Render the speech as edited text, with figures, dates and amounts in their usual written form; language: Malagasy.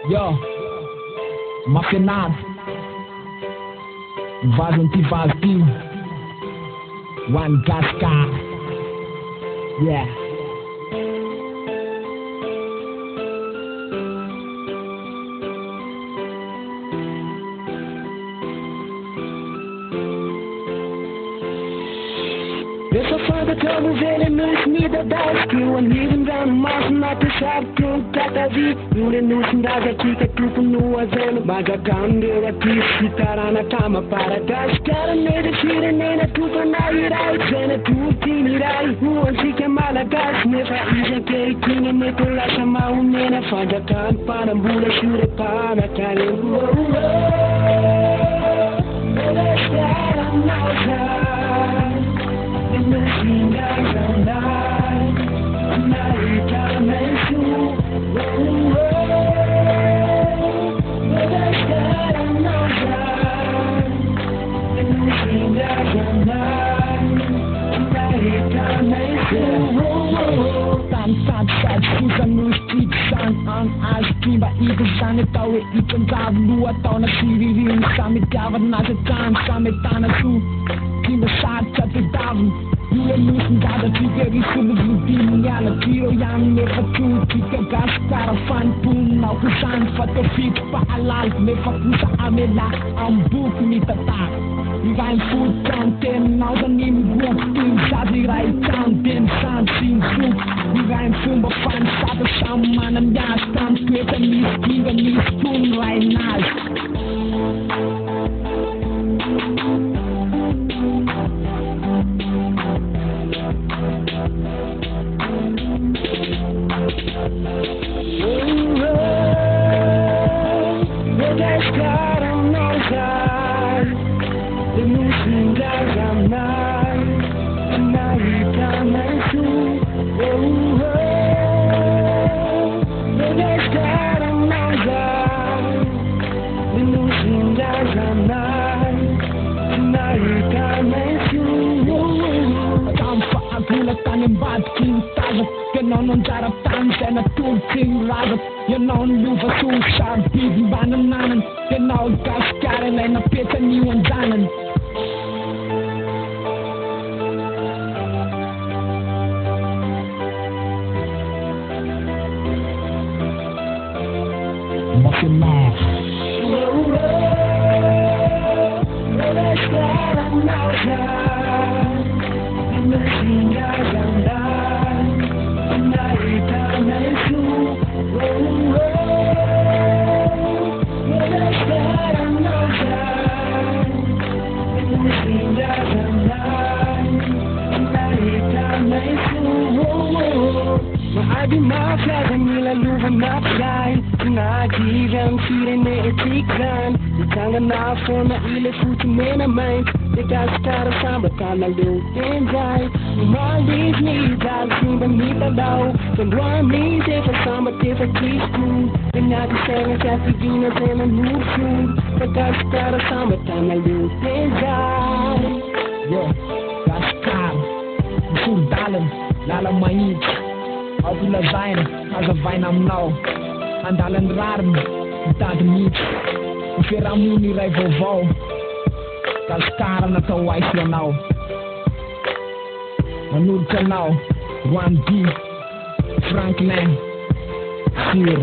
Yo, mafinado, vaso anti-vazio, Roan'd Gask'Art, yeah. Dessa fada trouble velha nos me da das que o amigo dá no máximo na pesar que um tata vi no nos ndaga aqui que tudo no azeno mas a candela aqui se tará na cama para Gask'Art nem de tira nem na tudo na irai cena tudo tinirai o anti que malagas me faz que tinha me tola chama o nena fada can para bula shure para care Sana tao e ikan kablu atau na siririn samit kawan nasa tan samit tanah su kima saat satu tahun Yule nusin dada tiga risu berbudin Yala tiro yang mefatu Tika Gask'Art fan pun Nau kesan fato fit paalal Mefakusa amela ambuk ni tatak Ivain food content Nau zanim guk ting Sadi rai content San sin suk Ivain fumba fan Sata sama nanda Stan kweta miskin Dan miskun rai nas Gask'Art on no side The mission guys I'm not And now you come and shoot Gask'Art on no side The mission guys I'm not And now you come and shoot Tanpa aku letanin bat kintagat Ganon ang daratan sa natulting ragat Yanon lupa susar big banananan Ganon Gask'Art ay napitan niwan danan Makinig Gask'Art ang nausan Ang nasingagandan Ang naitan ay su Gask'Art ang nausan Ang nasingagandan Ang naitan ay su Maadi maflagan nila luvan na play Nagilang sirene etikran Itangan na for na ile futi mena mind The Gask'Art samba talagang enjoy Umalis ni dahil simbang nitalaw Sandruan ni Sefa sama Tefa Kristu Kanyagi senga sa Pilipinas ay nanusud The Gask'Art samba talagang enjoy Yo, Gask'Art, surdalan, lalamayit Abula zain, azavain amnau Andalan rarm, dadamit Uferamu ni rai vaovao Gask'Art na kawai siyanao Manood ka now Roan'd, Frankl'un, Sir